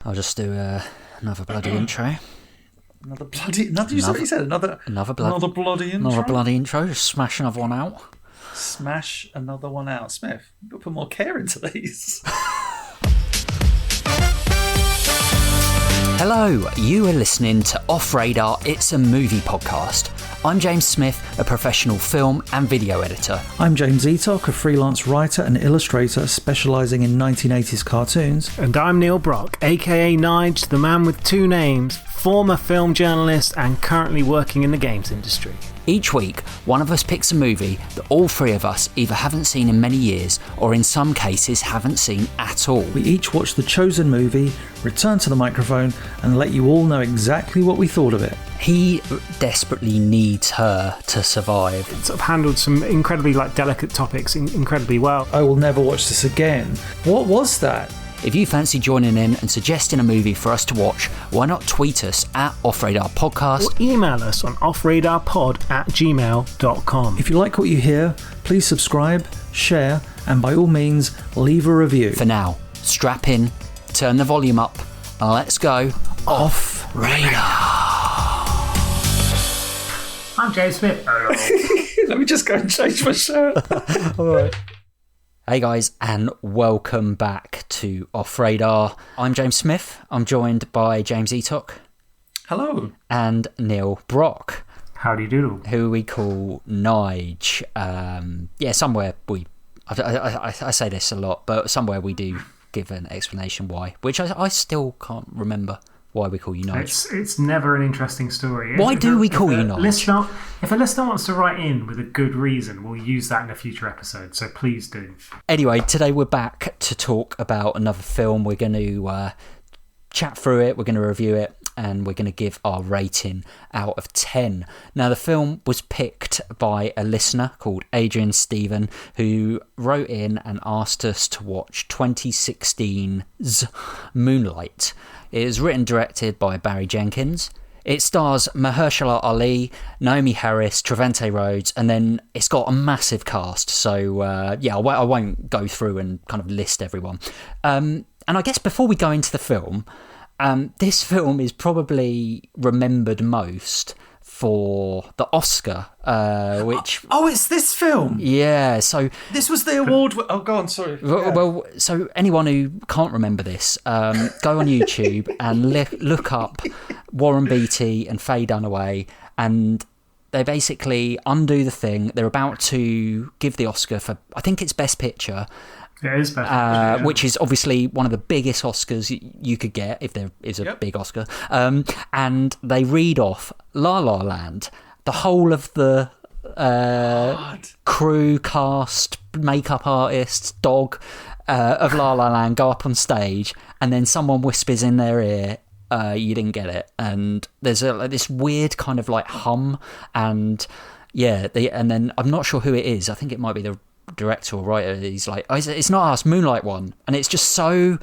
I'll just do another bloody intro. Another bloody intro. Just smash another one out. Smash another one out. Smith, you've got to put more care into these. Hello, you are listening to Off Radar, It's a Movie podcast. I'm James Smith, a professional film and video editor. I'm James Eatock, a freelance writer and illustrator specialising in 1980s cartoons. And I'm Neil Brock, aka Nige, the man with two names, former film journalist and currently working in the games industry. Each week, one of us picks a movie that all three of us either haven't seen in many years or in some cases haven't seen at all. We each watch the chosen movie, return to the microphone and let you all know exactly what we thought of it. He desperately needs her to survive. It sort of handled some incredibly delicate topics incredibly well. I will never watch this again. What was that? If you fancy joining in and suggesting a movie for us to watch, why not tweet us at Off Radar Podcast or email us on offradarpod@gmail.com. If you like what you hear, please subscribe, share, and by all means, leave a review. For now, strap in, turn the volume up, and let's go Off Radar. I'm James Smith. Let me just go and change my shirt. All right. Hey guys, and welcome back to Off Radar. I'm James Smith. I'm joined by James Eatock. Hello. And Neil Brock. Howdy doodle. Who we call Nige. Somewhere I say this a lot, but somewhere we do give an explanation why, which I still can't remember why we call you Nige. It's never an interesting story. Why do we call you Nige? If a listener wants to write in with a good reason, we'll use that in a future episode, so please do. Anyway, today we're back to talk about another film. We're going to chat through it, we're going to review it, and we're going to give our rating out of 10. Now, the film was picked by a listener called Adrian Stephen, who wrote in and asked us to watch 2016's Moonlight. It is written and directed by Barry Jenkins. It stars Mahershala Ali, Naomie Harris, Trevante Rhodes, and then it's got a massive cast. So, I won't go through and kind of list everyone. And I guess before we go into the film, this film is probably remembered most for the Oscar, which... Oh, it's this film? Yeah, so... This was the award... Oh, go on, sorry. Well, so anyone who can't remember this, go on YouTube and look up Warren Beatty and Faye Dunaway, and they basically undo the thing. They're about to give the Oscar for, I think it's Best Picture... It is Best Picture, which is obviously one of the biggest Oscars you could get if there is a big Oscar. And they read off La La Land, the whole of the crew, cast, makeup artists, dog of La La Land go up on stage, and then someone whispers in their ear, you didn't get it. And there's this weird kind of hum, and and then I'm not sure who it is. I think it might be the director or writer. He's like, oh, it's not us, Moonlight won. And it's just so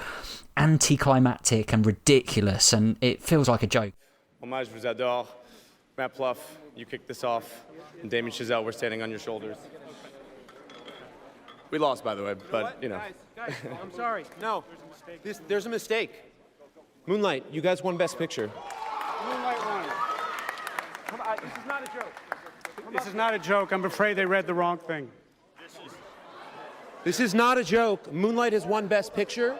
anticlimactic and ridiculous, and it feels like a joke. Hommage vous adore. Matt Pluff, you kicked this off, and Damien Chazelle, we're standing on your shoulders. We lost, by the way, but you know. Guys, I'm sorry. No, there's a mistake. Moonlight, you guys won Best Picture. Moonlight won. Come on, this is not a joke. This is not a joke. I'm afraid they read the wrong thing. This is not a joke. Moonlight has won Best Picture.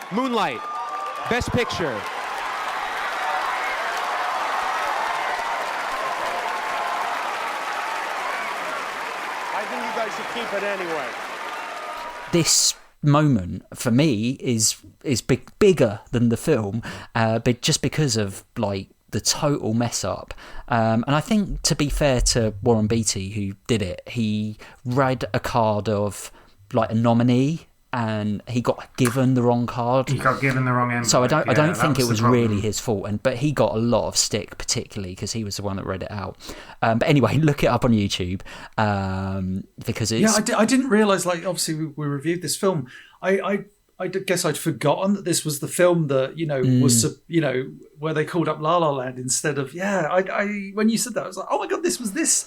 Moonlight, Best Picture. I think you guys should keep it anyway. This moment for me is bigger than the film, but just because of the total mess up. And I think, to be fair to Warren Beatty, who did it, he read a card of a nominee, and he got given the wrong card. He got given the wrong envelope. So I don't think it was really his fault, but he got a lot of stick, particularly because he was the one that read it out. But anyway, look it up on YouTube, because it's... Yeah, I didn't realise, obviously we reviewed this film. I guess I'd forgotten that this was the film that, was, where they called up La La Land instead of, I when you said that, I was like, oh my God, this was this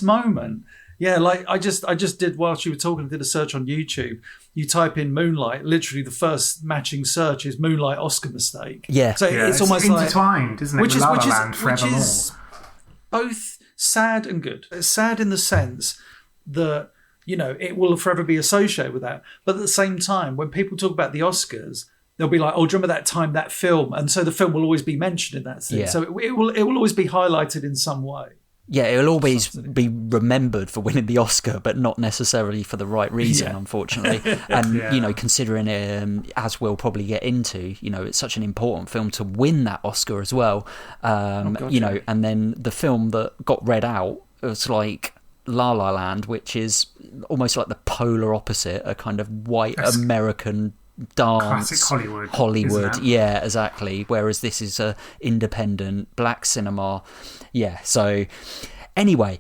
moment. Yeah, like I just did whilst you were talking. I did a search on YouTube. You type in Moonlight. Literally, the first matching search is Moonlight Oscar mistake. Yeah, so it's almost intertwined, isn't it? Which with La La is Land forevermore. Both sad and good. It's sad in the sense that it will forever be associated with that. But at the same time, when people talk about the Oscars, they'll be like, "Oh, do you remember that time, that film?" And so the film will always be mentioned in that thing. Yeah. So it will always be highlighted in some way. Yeah, it'll always be remembered for winning the Oscar, but not necessarily for the right reason, unfortunately. And, considering it, as we'll probably get into, it's such an important film to win that Oscar as well. And then the film that got read out was like La La Land, which is almost like the polar opposite, a kind of white American dance, classic Hollywood, yeah, exactly. Whereas this is a independent black cinema. Yeah. So anyway,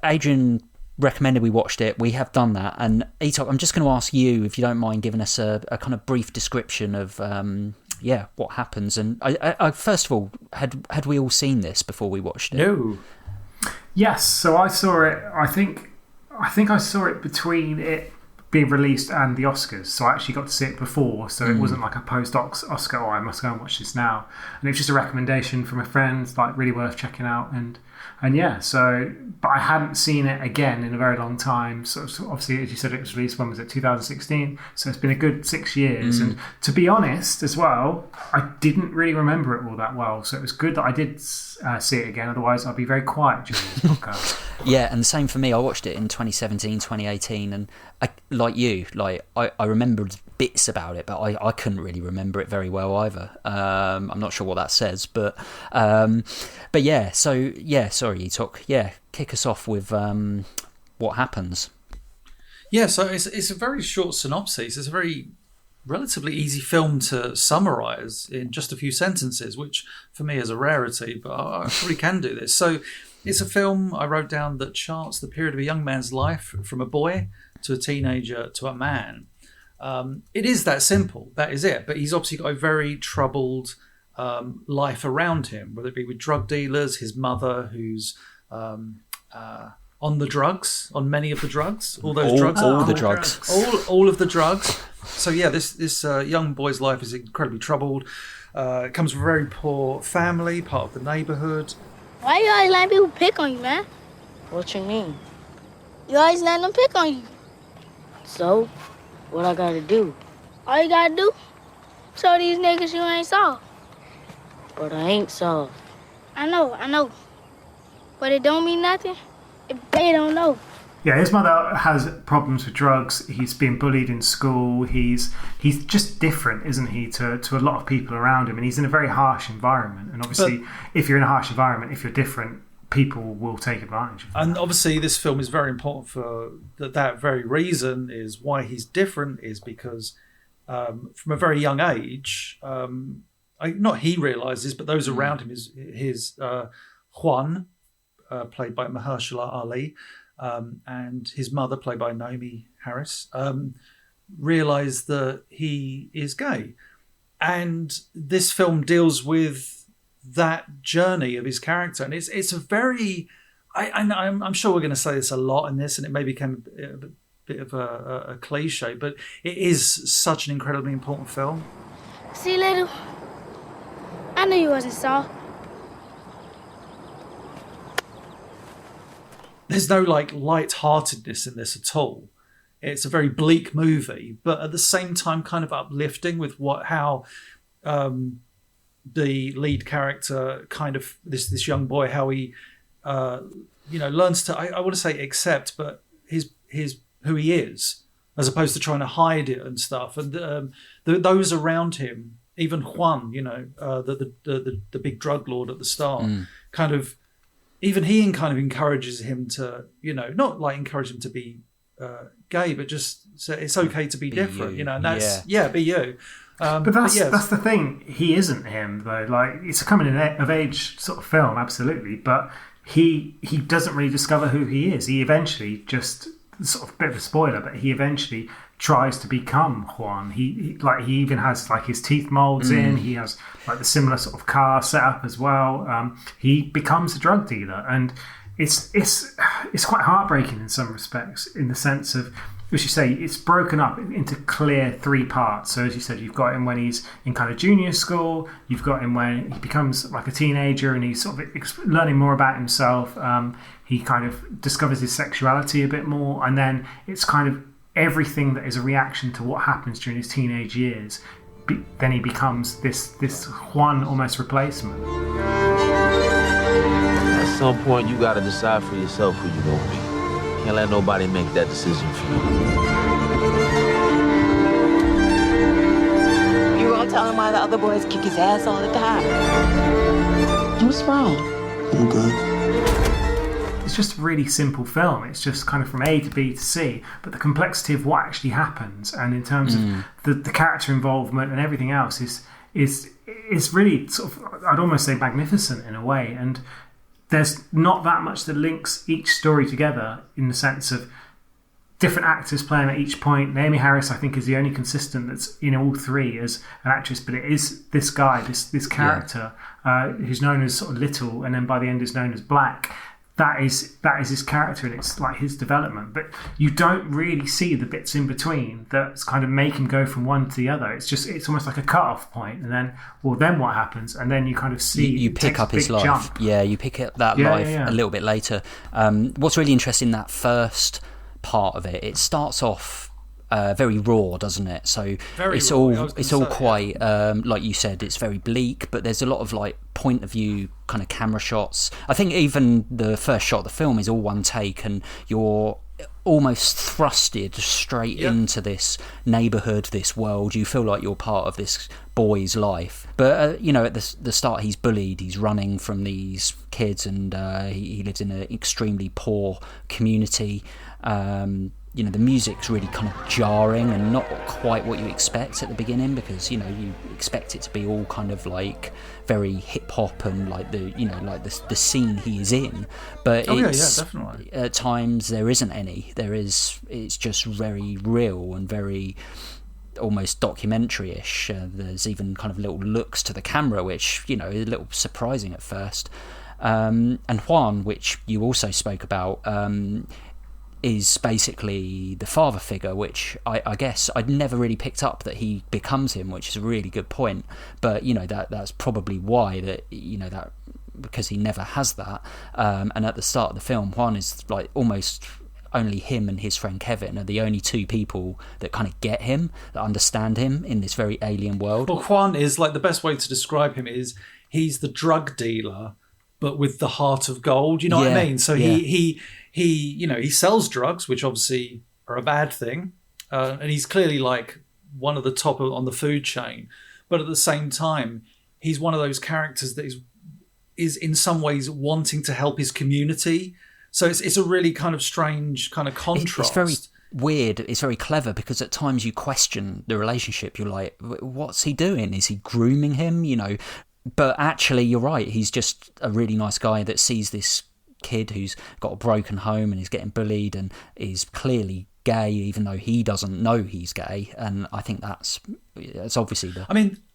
Adrian recommended we watched it. We have done that, and Etok, I'm just going to ask you if you don't mind giving us a kind of brief description of what happens. And I first of all, had we all seen this before we watched it? No. Yes. So I saw it. I think I saw it between it being released and the Oscars, so I actually got to see it before, so it wasn't like a post-Oscar, I must go and watch this now. And it was just a recommendation from a friend, like really worth checking out. And but I hadn't seen it again in a very long time. So obviously, as you said, it was released, when was it, 2016? So it's been a good 6 years. And to be honest as well, I didn't really remember it all that well. So it was good that I did see it again, otherwise I'd be very quiet during this podcast. Yeah, and the same for me. I watched it in 2017, 2018, and I remembered bits about it, but I couldn't really remember it very well either. I'm not sure what that says, but yeah. So yeah, sorry, Etok. Yeah, kick us off with what happens. Yeah, so it's a very short synopsis. It's a very relatively easy film to summarise in just a few sentences, which for me is a rarity, but I probably can do this. So it's a film I wrote down that charts the period of a young man's life from a boy to a teenager to a man. It is that simple. That is it. But he's obviously got a very troubled life around him, whether it be with drug dealers, his mother who's on the drugs, on many of the drugs, all of the drugs. So yeah, this young boy's life is incredibly troubled. Comes from a very poor family, part of the neighborhood. Why you always letting people pick on you, man? What you mean? You always letting them pick on you. So, what I gotta do? All you gotta do? Show these niggas you ain't soft. But I ain't soft. I know. But it don't mean nothing if they don't know. Yeah, his mother has problems with drugs. He's been bullied in school. He's just different, isn't he, to a lot of people around him. And he's in a very harsh environment. And obviously, if you're in a harsh environment, if you're different, people will take advantage of that. And obviously, this film is very important for that very reason. Is why he's different is because from a very young age, not he realizes, but those around him, his Juan, played by Mahershala Ali, and his mother, played by Naomie Harris, realize that he is gay. And this film deals with that journey of his character. And it's a very... I'm sure we're going to say this a lot in this, and it may become a bit of a cliche, but it is such an incredibly important film. See, little, I knew you wasn't soft. There's no light-heartedness in this at all. It's a very bleak movie, but at the same time kind of uplifting with how the lead character, kind of this young boy, how he learns to, I want to say accept, but his who he is, as opposed to trying to hide it and stuff. And those around him, even Juan, the big drug lord at the start, kind of. Even he kind of encourages him to, not like encourage him to be gay, but just say it's okay to be different, you. And that's, be you. But that's the thing. He isn't him, though. Like, it's a coming of age sort of film, absolutely. But he doesn't really discover who he is. He eventually just, sort of a bit of a spoiler, but he eventually tries to become Juan. He even has like his teeth molds in. He has like the similar sort of car setup as well. He becomes a drug dealer, and it's quite heartbreaking in some respects, in the sense of, as you say, it's broken up into clear 3 parts. So as you said, you've got him when he's in kind of junior school, you've got him when he becomes like a teenager and he's sort of learning more about himself. He kind of discovers his sexuality a bit more, and then it's kind of everything that is a reaction to what happens during his teenage years. Then he becomes this Juan almost replacement. At some point, you got to decide for yourself who you're going to be. Can't let nobody make that decision for you. You gonna tell him why the other boys kick his ass all the time? What's wrong? I'm good. It's just a really simple film. It's just kind of from A to B to C, but the complexity of what actually happens, and in terms of the character involvement and everything else, is really sort of, I'd almost say, magnificent in a way. And there's not that much that links each story together, in the sense of different actors playing at each point. Naomie Harris, I think, is the only consistent that's in all 3 as an actress, but it is this guy, this character, who's known as sort of Little, and then by the end is known as Black. That is his character, and it's like his development. But you don't really see the bits in between that kind of make him go from one to the other. It's almost like a cut-off point, and then what happens? And then you kind of see you pick up his life. Jump. Yeah, you pick up that life a little bit later. What's really interesting, that first part of it starts off very raw, doesn't it? So it's all quite like you said, it's very bleak, but there's a lot of like point of view kind of camera shots. I think even the first shot of the film is all one take, and you're almost thrusted straight into this neighborhood, this world. You feel like you're part of this boy's life. But at the start, he's bullied, he's running from these kids, and he lives in an extremely poor community. The music's really kind of jarring and not quite what you expect at the beginning, because you expect it to be all kind of like very hip hop and like the scene he is in, but definitely. At times there isn't any. It's just very real and very almost documentary-ish. There's even kind of little looks to the camera which is a little surprising at first. And Juan, which you also spoke about, is basically the father figure, which I guess I'd never really picked up that he becomes him, which is a really good point. But that's probably why that because he never has that. And at the start of the film, Juan is like almost only him and his friend Kevin are the only 2 people that kind of get him, that understand him in this very alien world. Well, Juan is like, the best way to describe him is he's the drug dealer, but with the heart of gold. You know what I mean? So he sells drugs, which obviously are a bad thing, and he's clearly like one of the top on the food chain. But at the same time, he's one of those characters that is in some ways wanting to help his community. So it's a really kind of strange kind of contrast. It's very weird. It's very clever, because at times you question the relationship. You're like, what's he doing? Is he grooming him? But actually, you're right. He's just a really nice guy that sees this kid who's got a broken home and is getting bullied and is clearly gay, even though he doesn't know he's gay. And I think that's obviously the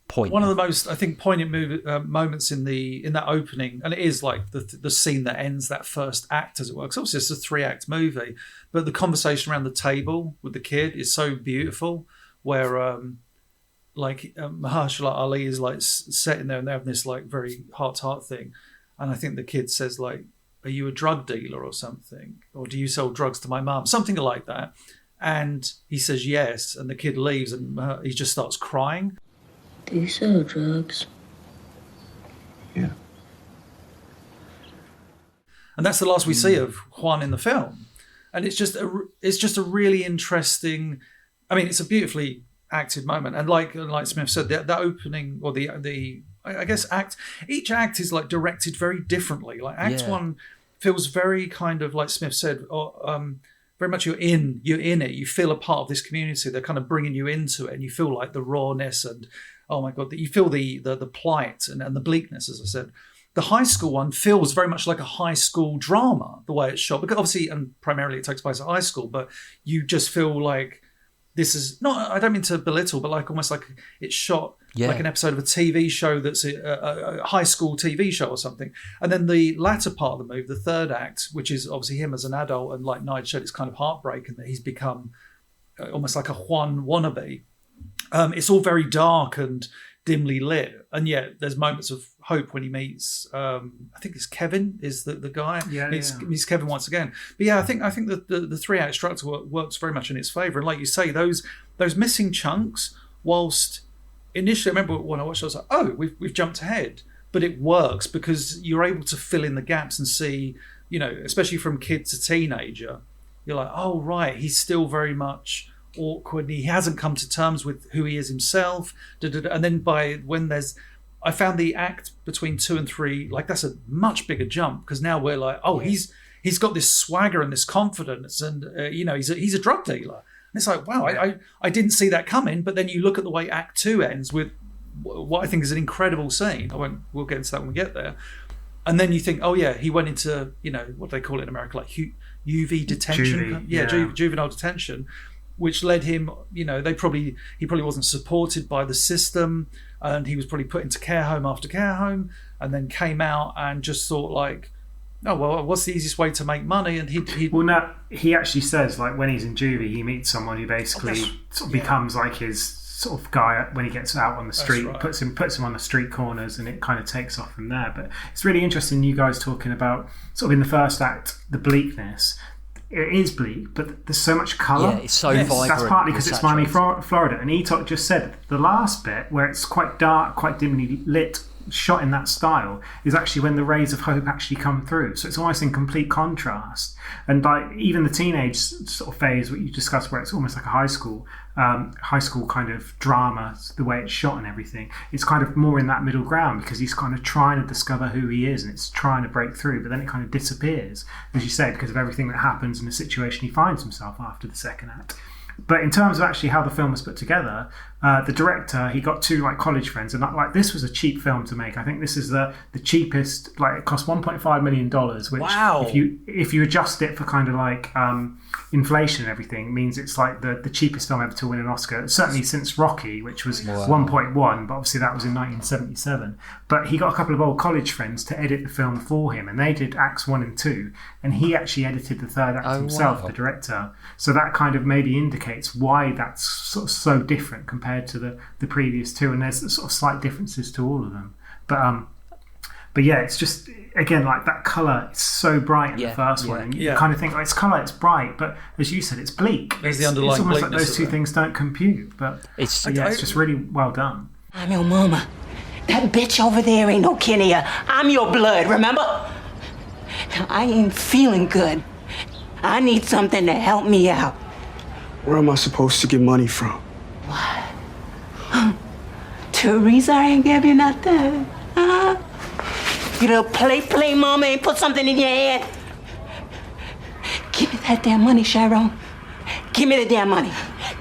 point. One of the most, I think, poignant moments in that opening, and it is like the scene that ends that first act, as it works. Obviously, it's a 3-act movie, but the conversation around the table with the kid is so beautiful, where Mahershala Ali is like sitting there and they're having this like very heart-to-heart thing, and I think the kid says like, "Are you a drug dealer or something? Or do you sell drugs to my mum?" Something like that. And he says yes, and the kid leaves, and he just starts crying. Do you sell drugs? Yeah. And that's the last we see of Juan in the film. And it's just a really interesting. I mean, it's a beautifully acted moment, and like Smith said, that opening, or the I guess each act is like directed very differently. Like Act 1 feels very kind of, like Smith said, very much you're in it. You feel a part of this community. They're kind of bringing you into it, and you feel like the rawness and, oh my God, that you feel the plight and the bleakness, as I said. The high school one feels very much like a high school drama, the way it's shot, because obviously and primarily it takes place at high school, but you just feel like this is not, I don't mean to belittle, but like almost like it's shot like an episode of a TV show that's a high school TV show or something. And then the latter part of the movie, the third act, which is obviously him as an adult, and like Nige said, it's kind of heartbreaking that he's become almost like a Juan wannabe. It's all very dark and dimly lit, and yet there's moments of hope when he meets I think it's Kevin is the guy. He's Kevin once again. But yeah, I think that the 3-act structure works very much in its favour. And like you say, those missing chunks, whilst initially, I remember when I watched it, I was like, oh, we've jumped ahead. But it works because you're able to fill in the gaps and see, especially from kid to teenager, you're like, oh, right, he's still very much awkward. He hasn't come to terms with who he is himself. And then I found the act between 2 and 3, like that's a much bigger jump because now we're like, oh, he's got this swagger and this confidence, and he's a drug dealer. And it's like, wow, I didn't see that coming. But then you look at the way Act 2 ends with what I think is an incredible scene. We'll get into that when we get there. And then you think, oh yeah, he went into, what do they call it in America, like UV detention, juvenile detention, which led him, he probably wasn't supported by the system, and he was probably put into care home after care home, and then came out and just thought like, oh well, what's the easiest way to make money? And he actually says, like, when he's in juvie, he meets someone who basically becomes like his sort of guy when he gets out on the street. Right. puts him on the street corners, and it kind of takes off from there. But it's really interesting, you guys talking about sort of in the first act the bleakness. It is bleak, but there's so much colour. Yeah, it's so vibrant. That's partly because it's Miami, Florida. And Etok just said the last bit, where it's quite dark, quite dimly lit, shot in that style, is actually when the rays of hope actually come through. So it's almost in complete contrast. And like even the teenage sort of phase, what you discussed, where it's almost like a high school kind of drama, the way it's shot and everything, it's kind of more in that middle ground because he's kind of trying to discover who he is and it's trying to break through, but then it kind of disappears, as you said, because of everything that happens in the situation he finds himself after the second act. But in terms of actually how the film was put together, the director, he got 2 like college friends, and like this was a cheap film to make. I think this is the cheapest. Like it cost $1.5 million, which wow. if you adjust it for kind of like inflation and everything, means it's like the cheapest film ever to win an Oscar. Certainly since Rocky, which was 1.1, but obviously that was in 1977. But he got a couple of old college friends to edit the film for him, and they did acts 1 and 2, and he actually edited the third act himself, the director. So that kind of maybe indicates why that's sort of so different compared to the previous 2, and there's sort of slight differences to all of them. But yeah, it's just, again, like that colour is so bright in the first one, and you kind of think, it's colour, it's bright, but as you said, it's bleak. There's the underlying it's almost like bleakness those two things don't compute, but it's just really well done. I'm your mama. That bitch over there ain't no Kenya. I'm your blood, remember? I ain't feeling good. I need something to help me out. Where am I supposed to get money from? What? Teresa ain't give you nothing, huh? You little play mama ain't put something in your hand. Give me that damn money, Chiron. Give me the damn money.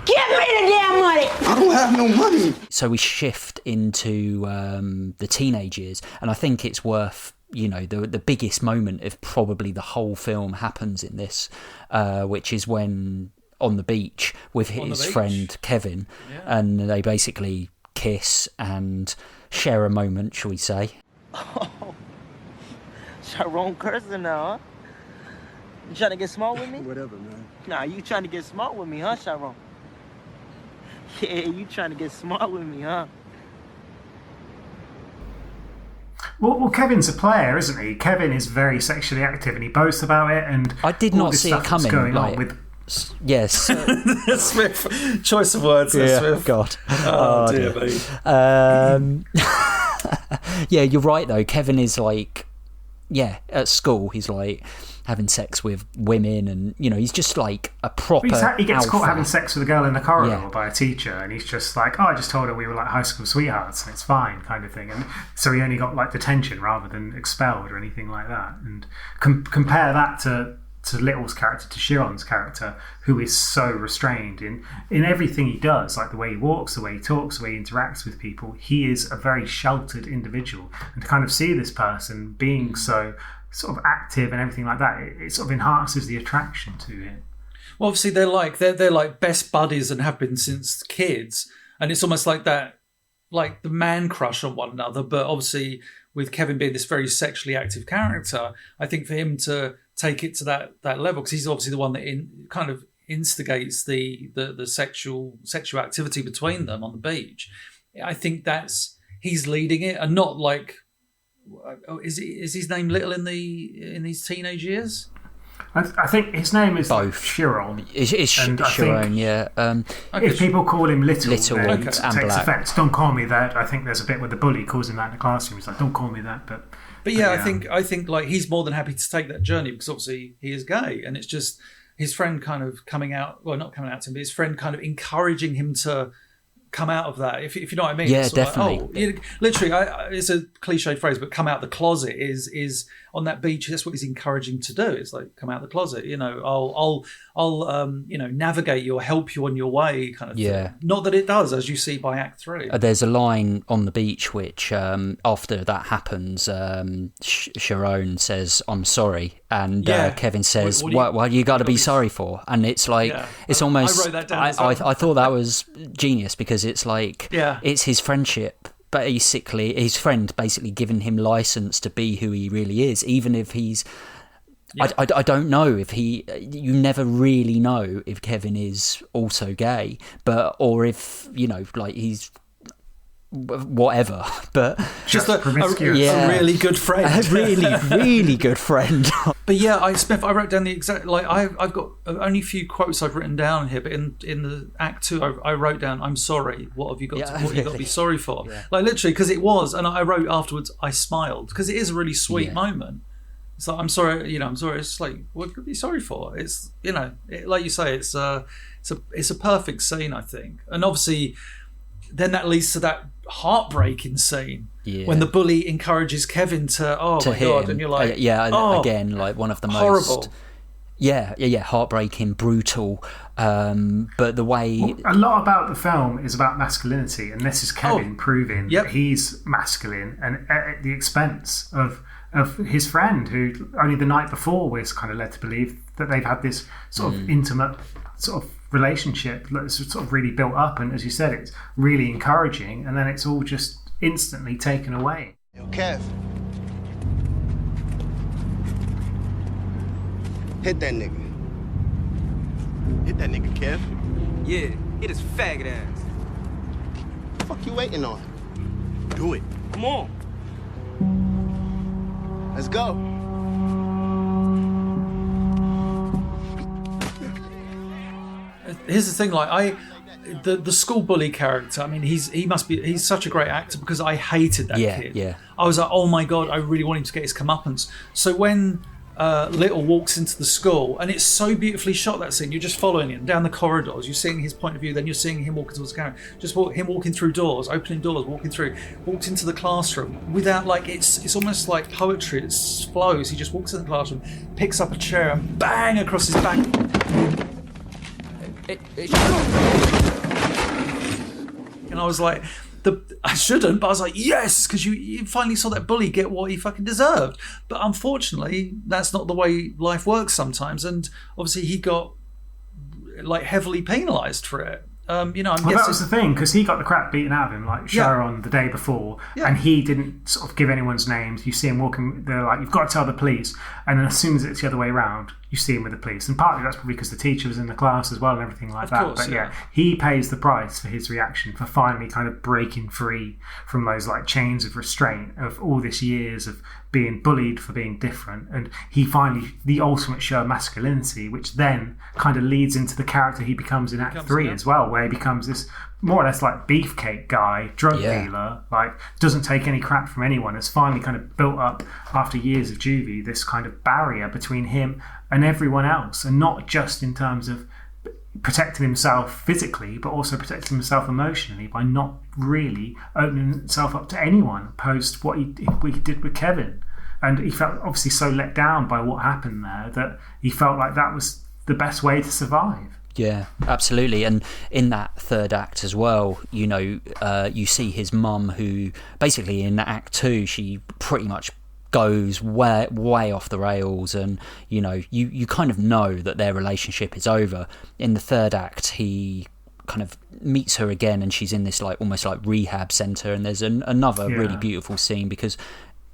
Give me the damn money. I don't have no money. So we shift into the teenage years, and I think it's worth, the biggest moment of probably the whole film happens in this, which is when on the beach with his friend Kevin, and they basically kiss and share a moment, shall we say. Oh, Chiron cursing now, huh? You trying to get smart with me? Whatever, man. Nah, you trying to get smart with me, huh, Chiron? Yeah, you trying to get smart with me, huh? Well, Kevin's a player, isn't he? Kevin is very sexually active, and he boasts about it. And I did not see it coming. Going on with yes, Smith. Choice of words, there, Smith. God. Oh dear me. Yeah, you're right though. Kevin is like, at school he's like having sex with women, and he's just like a proper. He gets alpha. caught having sex with a girl in the corridor by a teacher, and he's just like, I just told her we were like high school sweethearts, and it's fine, kind of thing. And so he only got like detention rather than expelled or anything like that. And compare that to Little's character, to Chiron's character, who is so restrained in everything he does, like the way he walks, the way he talks, the way he interacts with people. He is a very sheltered individual, and to kind of see this person being so sort of active and everything like that, it sort of enhances the attraction to it. Well, obviously they're like best buddies and have been since kids, and it's almost like that like the man crush on one another, but obviously with Kevin being this very sexually active character, I think for him to take it to that level, because he's obviously the one that kind of instigates the sexual activity between them on the beach. I think he's leading it, and not like is his name Little in his teenage years? I think his name is both. Chiron. It's Chiron, yeah. If people call him Little and takes Black. offence. Don't call me that. I think there's a bit where the bully calls him that in the classroom. He's like, don't call me that. But yeah, I think like he's more than happy to take that journey, because obviously he is gay, and it's just his friend kind of coming out, well, not coming out to him, but his friend kind of encouraging him to come out of that, if you know what I mean. Yeah, definitely. Like, literally, it's a cliched phrase, but come out the closet is on that beach. That's what he's encouraging to do. It's like, come out the closet. I'll navigate you or help you on your way, kind of thing. Not that it does, as you see by Act 3. There's a line on the beach which, after that happens, Sharon says, "I'm sorry," and Kevin says, "What you got to be sorry for?" And it's like, it's almost. I wrote that down. I thought that was genius, because it's like, it's his friendship. Basically, his friend basically giving him license to be who he really is, even if he's. Yeah. I don't know if you never really know if Kevin is also gay, or if like he's whatever, but just a really good friend, a really good friend. But yeah, Smith, I wrote down the exact, like I've got only a few quotes I've written down here, but in the Act 2 I wrote down, "I'm sorry, what have you got you got to be sorry for?" Like literally, because it was, and I wrote afterwards, I smiled, because it is a really sweet moment. It's like, I'm sorry, I'm sorry. It's like, what could I be sorry for? It's, like you say, it's a perfect scene, I think. And obviously, then that leads to that heartbreaking scene when the bully encourages Kevin to God, and you're like, again, like one of the horrible. most, heartbreaking, brutal. But the way a lot about the film is about masculinity, and this is Kevin proving that he's masculine, and at the expense of his friend, who only the night before was kind of led to believe that they've had this sort of intimate sort of relationship that's sort of really built up, and as you said, it's really encouraging, and then it's all just instantly taken away. Yo, Kev. Hit that nigga. Hit that nigga, Kev. Yeah, hit his faggot ass. What the fuck you waiting on? Do it. Come on. Let's go. Here's the thing, like the school bully character, I mean, he's such a great actor, because I hated that kid. Yeah. I was like, oh my God, I really want him to get his comeuppance. So when Little walks into the school, and it's so beautifully shot, that scene, you're just following him down the corridors, you're seeing his point of view, then you're seeing him walking towards the camera, him walking through doors, opening doors, walked into the classroom without, like, it's almost like poetry, it flows. He just walks in the classroom, picks up a chair, and bang across his back. And I was like, I shouldn't, but I was like, yes, because you finally saw that bully get what he fucking deserved. But unfortunately, that's not the way life works sometimes. And obviously, he got like heavily penalised for it. I'm guessing that was the thing, because he got the crap beaten out of him, like Sharon the day before, and he didn't sort of give anyone's names. You see him walking, they're like, you've got to tell the police, and then as soon as it's the other way around, you see him with the police. And partly that's probably because the teacher was in the class as well and everything like that. But he pays the price for his reaction, for finally kind of breaking free from those like chains of restraint of all this years of being bullied for being different. And he finally, the ultimate show of masculinity, which then kind of leads into the character he becomes in Act 3 as well, where he becomes this more or less like beefcake guy, drug dealer, like doesn't take any crap from anyone. Has finally kind of built up, after years of juvie, this kind of barrier between him and everyone else, and not just in terms of protecting himself physically, but also protecting himself emotionally by not really opening himself up to anyone post what he did with Kevin. And he felt obviously so let down by what happened there that he felt like that was the best way to survive. Yeah, absolutely. And in that third act as well, you see his mum, who basically in Act 2, she pretty much goes way off the rails, and you kind of know that their relationship is over. In the third act, he kind of meets her again, and she's in this like almost like rehab center, and there's another really beautiful scene, because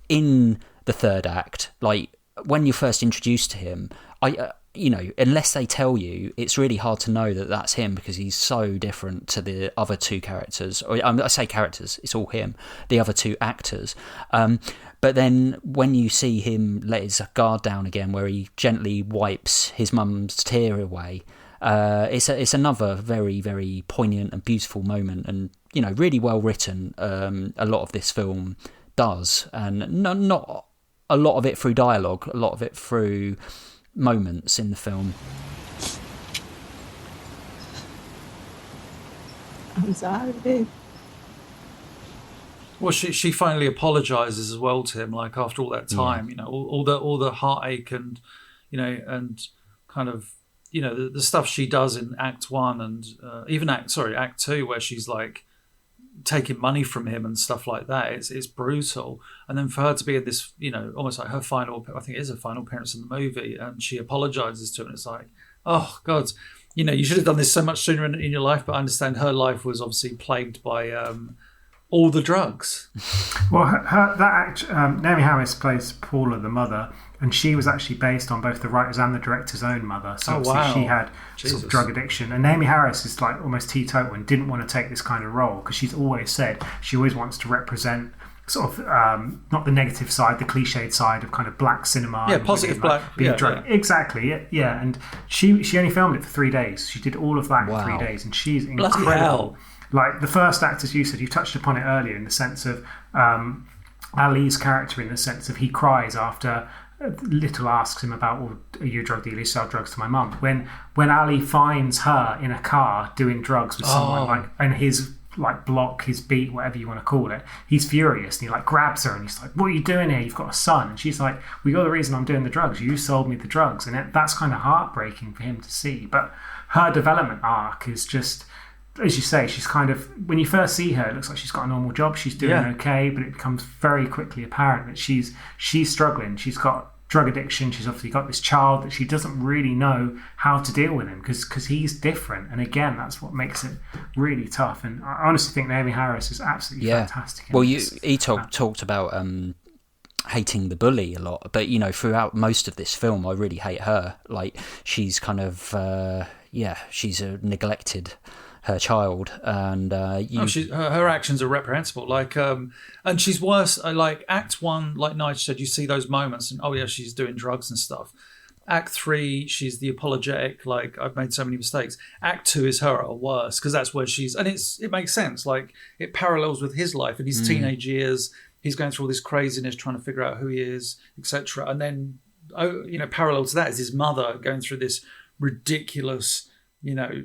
in the third act, like when you're first introduced to him, unless they tell you, it's really hard to know that that's him, because he's so different to the other two characters. I say characters, it's all him, the other two actors. But then when you see him let his guard down again, where he gently wipes his mum's tear away, it's another very, very poignant and beautiful moment, and really well written. A lot of this film does, and not a lot of it through dialogue, a lot of it through moments in the film. I'm sorry, babe. Well, she finally apologizes as well to him, like after all that time, all the heartache and and kind of the stuff she does in Act 1 and even Act 2, where she's like taking money from him and stuff like that. It's brutal. And then for her to be in this, almost like her final, I think it is her final appearance in the movie, and she apologizes to him, and it's like, oh God, you should have done this so much sooner in your life. But I understand her life was obviously plagued by all the drugs. Well, Naomie Harris plays Paula, the mother, and she was actually based on both the writer's and the director's own mother. So obviously she had sort of drug addiction. And Naomie Harris is like almost teetotal and didn't want to take this kind of role, because she's always said she always wants to represent sort of not the negative side, the cliched side of kind of black cinema. Yeah, positive black. Being drug. Yeah. Exactly. Yeah. And she only filmed it for 3 days. She did all of that in 3 days, and she's incredible. Bloody hell. Like the first act, as you said, you touched upon it earlier, in the sense of Ali's character, in the sense of he cries after Little asks him about, well, are you a drug dealer? You sell drugs to my mum. When Ali finds her in a car doing drugs with someone, and his block, his beat, whatever you want to call it, he's furious, and he grabs her and he's like, what are you doing here? You've got a son. And she's like, well, you're the reason I'm doing the drugs. You sold me the drugs. And that's kind of heartbreaking for him to see. But her development arc is just, as you say, she's kind of, when you first see her, it looks like she's got a normal job, she's doing okay, but it becomes very quickly apparent that she's struggling. She's got drug addiction, she's obviously got this child that she doesn't really know how to deal with him, because he's different, and again, that's what makes it really tough. And I honestly think Naomie Harris is absolutely fantastic. Well, he talked about hating the bully a lot, but throughout most of this film, I really hate her. Like, she's kind of she's neglected her child, and her actions are reprehensible. Like, and she's worse. Like Act 1, like Nige said, you see those moments, and she's doing drugs and stuff. Act 3, she's the apologetic. Like, I've made so many mistakes. Act 2 is her at worst, because that's where she's, and it makes sense. Like, it parallels with his life in his teenage years. He's going through all this craziness, trying to figure out who he is, etc. And then, parallel to that is his mother going through this ridiculous,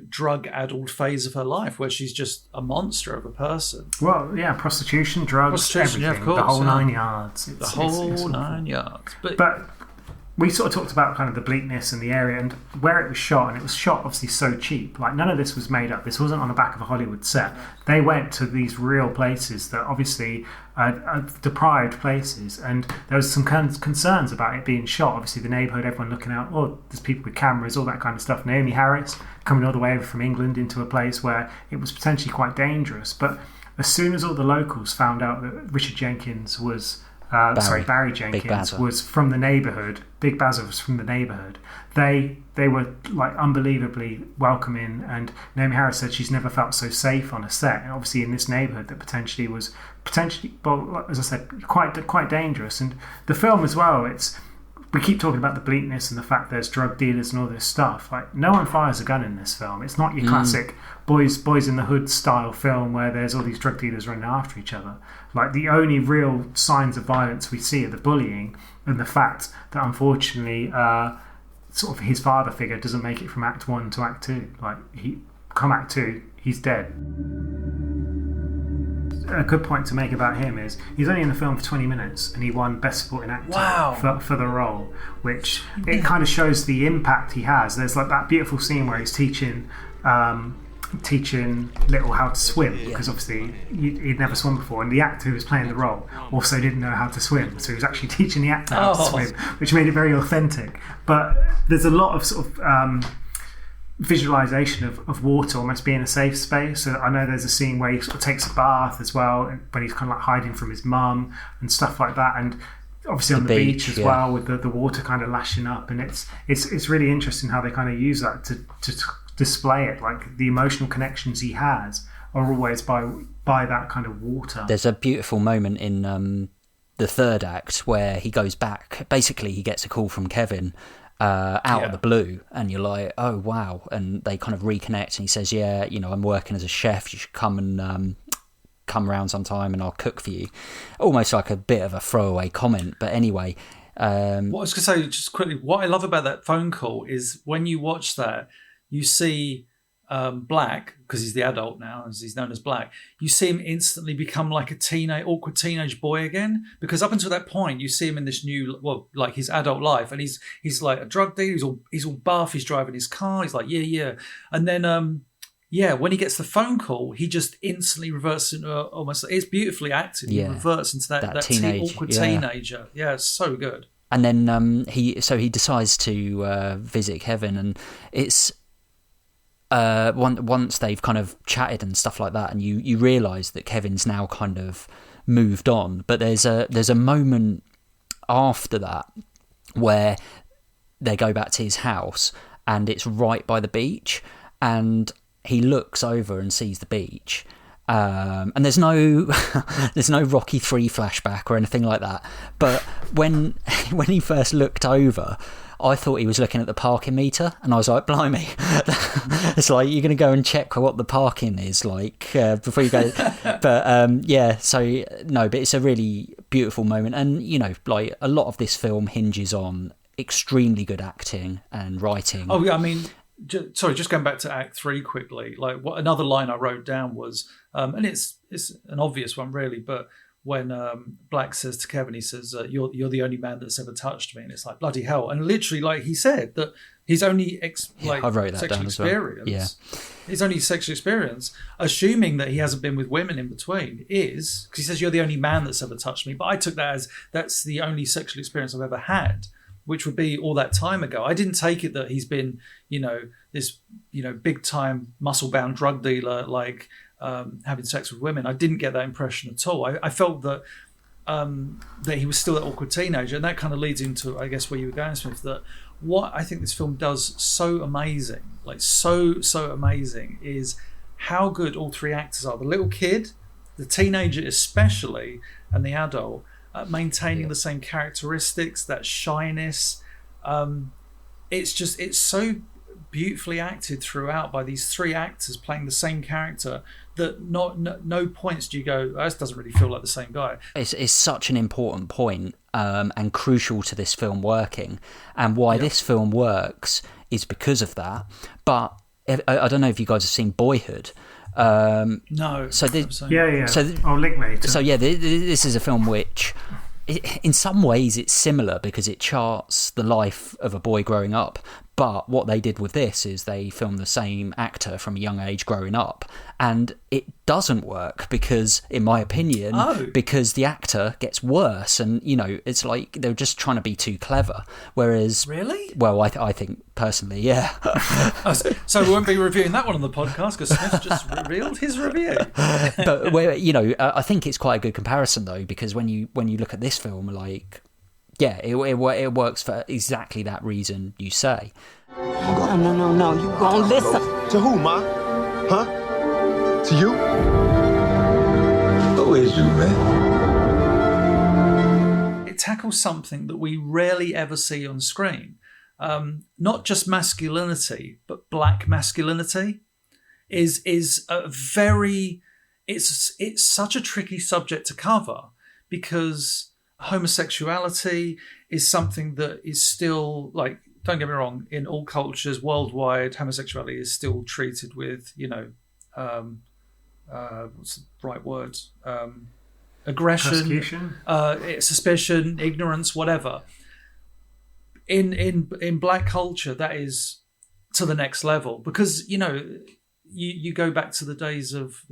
drug-addled phase of her life, where she's just a monster of a person. Well, yeah, prostitution, drugs, everything, of course, the whole 9 yards. The whole 9 yards. But we sort of talked about kind of the bleakness and the area and where it was shot, and it was shot obviously so cheap. Like, none of this was made up. This wasn't on the back of a Hollywood set. They went to these real places that obviously are deprived places, and there was some concerns about it being shot. Obviously, the neighbourhood, everyone looking out, there's people with cameras, all that kind of stuff. Naomie Harris coming all the way over from England into a place where it was potentially quite dangerous. But as soon as all the locals found out that Richard Jenkins was Barry Jenkins was from the neighbourhood, Big Bazza was from the neighbourhood, they were like unbelievably welcoming, and Naomie Harris said she's never felt so safe on a set, and obviously in this neighbourhood that potentially, well, as I said, quite dangerous. And the film as well, we keep talking about the bleakness and the fact there's drug dealers and all this stuff. Like, no one fires a gun in this film. It's not your classic boys in the hood style film where there's all these drug dealers running after each other. Like, the only real signs of violence we see are the bullying and the fact that unfortunately sort of his father figure doesn't make it from Act 1 to Act 2. Like, come Act 2, he's dead. A good point to make about him is he's only in the film for 20 minutes and he won Best Supporting Actor for the role, which it kind of shows the impact he has. There's like that beautiful scene where he's teaching Little how to swim, because obviously he'd never swum before, and the actor who was playing the role also didn't know how to swim, so he was actually teaching the actor how to swim, which made it very authentic. But there's a lot of sort of visualization of water almost being a safe space. So I know there's a scene where he sort of takes a bath as well, when he's kind of like hiding from his mum and stuff like that, and obviously on the beach as well, with the water kind of lashing up. And it's really interesting how they kind of use that to display it. Like the emotional connections he has are always by that kind of water. There's a beautiful moment in the third act where he goes back. Basically, he gets a call from Kevin out of the blue, and you're like, oh wow, and they kind of reconnect, and he says, yeah, I'm working as a chef, you should come and come around sometime and I'll cook for you. Almost like a bit of a throwaway comment, but anyway. What I was going to say just quickly, what I love about that phone call is when you watch that, you see Black, because he's the adult now, as he's known as Black, you see him instantly become like a awkward teenage boy again, because up until that point you see him in this new, like his adult life, and he's like a drug dealer, he's all buff, he's driving his car, he's like yeah, and then when he gets the phone call, he just instantly reverts into almost, it's beautifully acted, he reverts into that awkward teenager. Yeah, it's so good. And then he decides to visit Kevin, and it's once they've kind of chatted and stuff like that, and you realise that Kevin's now kind of moved on. But there's a moment after that where they go back to his house, and it's right by the beach, and he looks over and sees the beach. And there's no Rocky 3 flashback or anything like that. But when he first looked over, I thought he was looking at the parking meter, and I was like, blimey. It's like, you're going to go and check what the parking is like before you go. But but it's a really beautiful moment. And, like a lot of this film hinges on extremely good acting and writing. Oh, yeah, I mean, just going back to Act 3 quickly, like another line I wrote down was, and it's an obvious one really, but when Black says to Kevin, he says, you're the only man that's ever touched me, and it's like, bloody hell. And literally, like he said, that his only I wrote that sexual down experience, his only sexual experience, assuming that he hasn't been with women in between, is, because he says, you're the only man that's ever touched me, but I took that as, that's the only sexual experience I've ever had, which would be all that time ago. I didn't take it that he's been, this, big time muscle bound drug dealer, like having sex with women. I didn't get that impression at all. I felt that that he was still that awkward teenager, and that kind of leads into, I guess, where you were going, Smith. That what I think this film does so amazing, like so amazing, is how good all three actors are. The little kid, the teenager especially, and the adult, maintaining the same characteristics, that shyness. It's so beautifully acted throughout by these three actors playing the same character that no points do you go, oh, this doesn't really feel like the same guy. It's such an important point, and crucial to this film working, and why this film works is because of that. But I don't know if you guys have seen Boyhood. No. So link me. So this is a film which, in some ways, it's similar because it charts the life of a boy growing up. But what they did with this is they filmed the same actor from a young age growing up, and it doesn't work because, in my opinion, because the actor gets worse, and it's like they're just trying to be too clever. Whereas, really, well, I think personally, yeah. So we won't be reviewing that one on the podcast because Smith just revealed his review. But I think it's quite a good comparison though, because when you look at this film, like. Yeah, it works for exactly that reason you say. No, you gonna listen. To who, Ma? Huh? To you? Who is you, man? It tackles something that we rarely ever see on screen. Not just masculinity, but black masculinity is a very... It's such a tricky subject to cover because... homosexuality is something that is still, like, don't get me wrong, in all cultures worldwide, homosexuality is still treated with, what's the right word? Aggression, suspicion, ignorance, whatever. In black culture, that is to the next level because, you go back to the days of,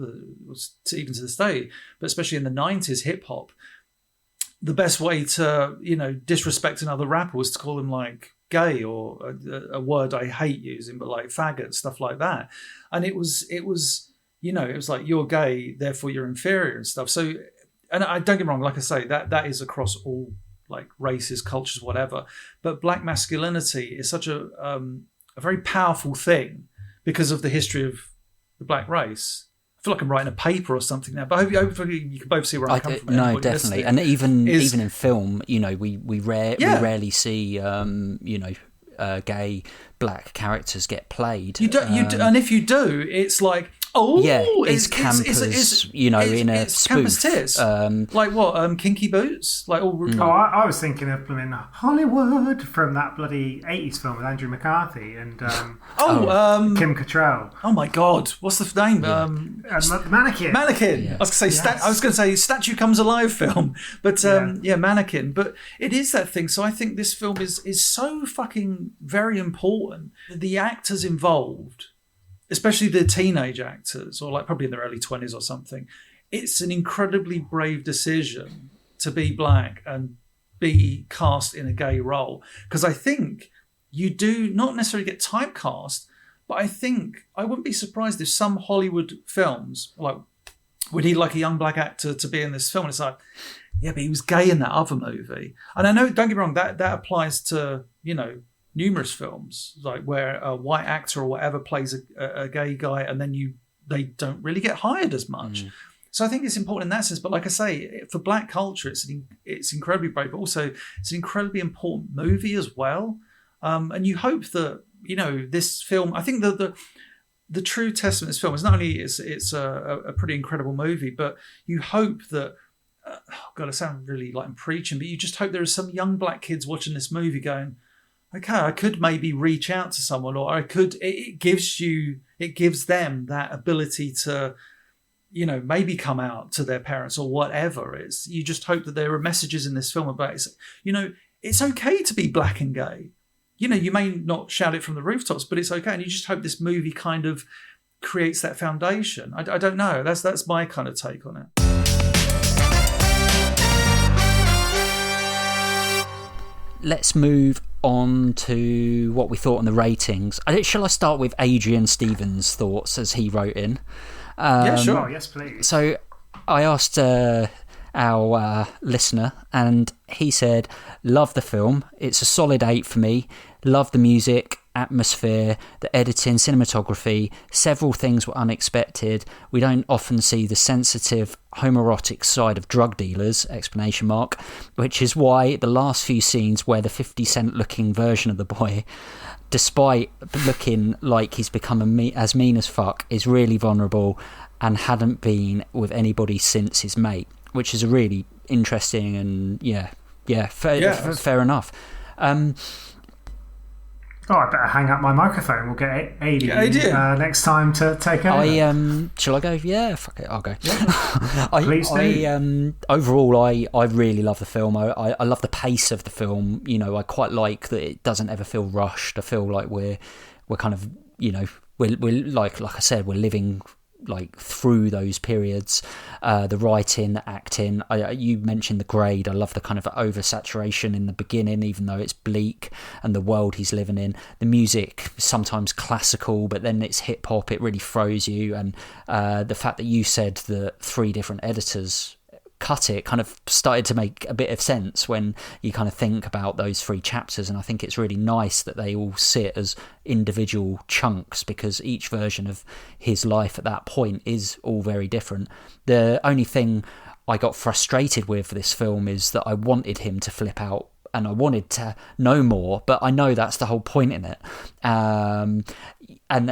even to this day, but especially in the 90s, hip-hop, the best way to, disrespect another rapper was to call him like gay, or a word I hate using, but like faggot, stuff like that. And it was you know, it was like, you're gay, therefore you're inferior and stuff. So, and I don't get me wrong, like I say, that is across all like races, cultures, whatever. But black masculinity is such a very powerful thing because of the history of the black race. I feel like I'm writing a paper or something now, but hopefully you can both see where I come from. No, definitely. And even in film, you know, we rarely see, you know, gay black characters get played. You don't, and if you do, it's like, oh, yeah, it's campus, you know, in a spoof. Tits. Like what? Kinky boots? Like all. Oh, I was thinking of Hollywood from that bloody 80s film with Andrew McCarthy and Kim Cattrall. Oh my God, what's the name? Mannequin. Mannequin. Yeah. I was going to say Statue Comes Alive film, but Mannequin. But it is that thing. So I think this film is so fucking very important. The actors involved, especially the teenage actors, or like probably in their early 20s or something, it's an incredibly brave decision to be black and be cast in a gay role. Because I think you do not necessarily get typecast, but I think I wouldn't be surprised if some Hollywood films like would need like a young black actor to be in this film. And it's like, yeah, but he was gay in that other movie. And I know, don't get me wrong, that applies to, you know, numerous films, like where a white actor or whatever plays a gay guy, and then they don't really get hired as much. So I think it's important in that sense. But like I say, for black culture, it's incredibly brave, but also it's an incredibly important movie as well. And you hope that, you know, this film, I think that the true testament of this film is not only it's a pretty incredible movie, but you hope that, oh God, I sound really like I'm preaching, but you just hope there are some young black kids watching this movie going, okay, I could maybe reach out to someone, or I could. It gives them that ability to, you know, maybe come out to their parents or whatever. It's, you just hope that there are messages in this film about, you know, it's okay to be black and gay. You know, you may not shout it from the rooftops, but it's okay. And you just hope this movie kind of creates that foundation. I don't know. That's my kind of take on it. Let's move on to what we thought on the ratings. Shall I start with Adrian Stevens' thoughts as he wrote in? Yeah, sure. Oh, yes, please. So I asked our listener, and he said, love the film. It's a solid 8 for me. Love the music, atmosphere, the editing, cinematography. Several things were unexpected. We don't often see the sensitive homoerotic side of drug dealers, ! Which is why the last few scenes where the 50 Cent looking version of the boy, despite looking like he's become as mean as fuck, is really vulnerable and hadn't been with anybody since his mate, which is a really interesting and fair enough. I better hang up my microphone. We'll get Adrian next time to take over. Shall I go? Yeah, fuck it, I'll go. Yeah. Please do. Overall, I really love the film. I love the pace of the film. You know, I quite like that it doesn't ever feel rushed. I feel like we're kind of, you know, we're like I said, we're living like through those periods. The writing, the acting, you mentioned the grade. I love the kind of oversaturation in the beginning, even though it's bleak, and the world he's living in. The music, sometimes classical, but then it's hip hop. It really throws you. And the fact that you said that 3 different editors cut it kind of started to make a bit of sense when you kind of think about those 3 chapters. And I think it's really nice that they all sit as individual chunks, because each version of his life at that point is all very different. The only thing I got frustrated with this film is that I wanted him to flip out and I wanted to know more, but I know that's the whole point in it. And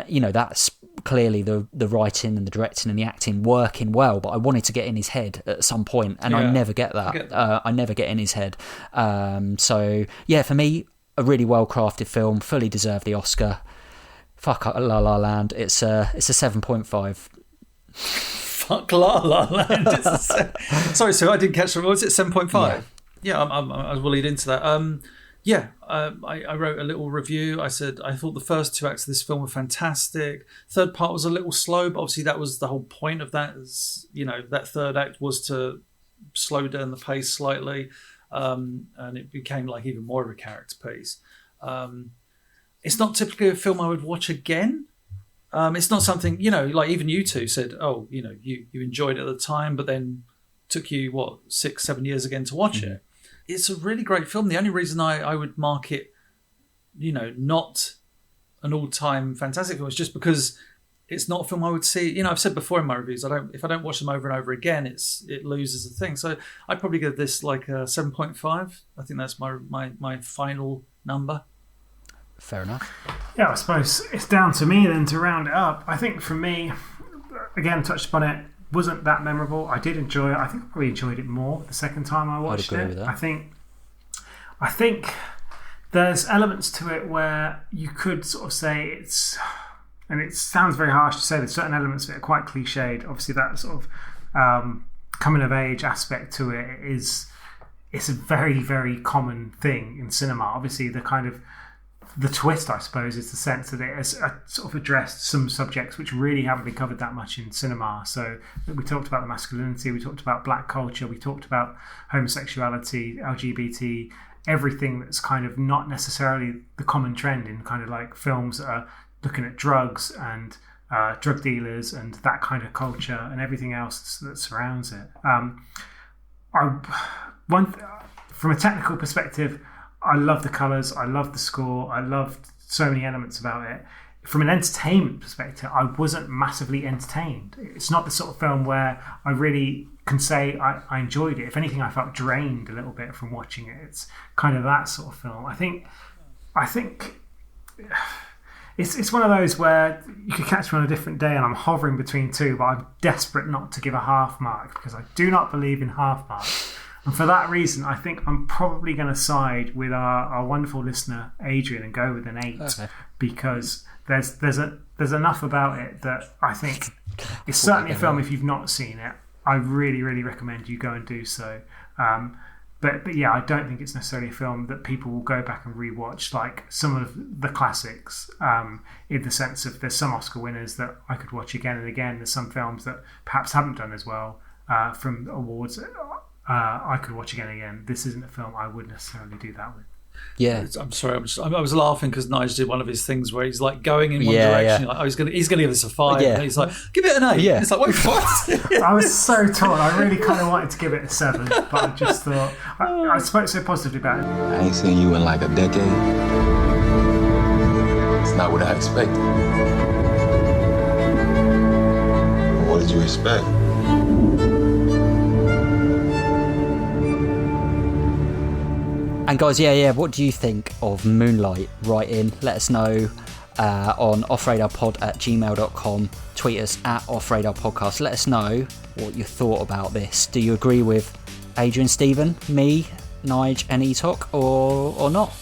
you know, that's clearly the writing and the directing and the acting working well, but I wanted to get in his head at some point, and I never get that. I never get in his head. So yeah, for me, a really well crafted film, fully deserved the Oscar. Fuck La La Land. It's a 7.5. Fuck La La Land. Sorry, so I didn't catch that. What was it? 7.5. Yeah, I will lead into that. I wrote a little review. I said I thought the first 2 acts of this film were fantastic. Third part was a little slow, but obviously that was the whole point of that. You know, that third act was to slow down the pace slightly, and it became like even more of a character piece. It's not typically a film I would watch again. It's not something, like even you two said, you enjoyed it at the time, but then took you, 6-7 years again to watch it. It's a really great film. The only reason I would mark it, not an all-time fantastic film is just because it's not a film I would see. I've said before in my reviews, if I don't watch them over and over again, it loses the thing. So I'd probably give this like a 7.5. I think that's my final number. Fair enough. Yeah, I suppose it's down to me then to round it up. I think for me, again, touched upon it, wasn't that memorable. I did enjoy it. I think I probably enjoyed it more the second time I watched it. With that. I think there's elements to it where you could sort of say it's, and it sounds very harsh to say that certain elements of it are quite cliched. Obviously, that sort of coming of age aspect to it it's a very, very common thing in cinema. Obviously, the twist, I suppose, is the sense that it has sort of addressed some subjects which really haven't been covered that much in cinema. So we talked about the masculinity, we talked about black culture, we talked about homosexuality, LGBT, everything that's kind of not necessarily the common trend in kind of like films that are looking at drugs and drug dealers and that kind of culture and everything else that surrounds it. From a technical perspective, I love the colours, I love the score, I loved so many elements about it. From an entertainment perspective, I wasn't massively entertained. It's not the sort of film where I really can say I enjoyed it. If anything, I felt drained a little bit from watching it. It's kind of that sort of film. I think it's one of those where you could catch me on a different day and I'm hovering between two, but I'm desperate not to give a half mark because I do not believe in half marks. And for that reason, I think I'm probably going to side with our wonderful listener, Adrian, and go with an 8 because there's enough about it that I think it's certainly a film, if you've not seen it, I really, really recommend you go and do so. But yeah, I don't think it's necessarily a film that people will go back and rewatch like some of the classics, in the sense of there's some Oscar winners that I could watch again and again. There's some films that perhaps haven't done as well from awards I could watch again and again. This isn't a film I would necessarily do that with. Yeah, I'm sorry. I was laughing because Nige did one of his things where he's like going in one direction. Yeah. Like, he's gonna give this a 5. Yeah. And he's like, give it an 8. Yeah. It's like, wait, what? I was so torn. I really kind of wanted to give it a 7, but I just thought I spoke so positively about it. I ain't seen you in like a decade. It's not what I expected. What did you expect? And guys, what do you think of Moonlight? Write in, let us know on offradarpod@gmail.com. Tweet us at offradarpodcast. Let us know what you thought about this. Do you agree with Adrian, Stephen, me, Nige and Etok or not?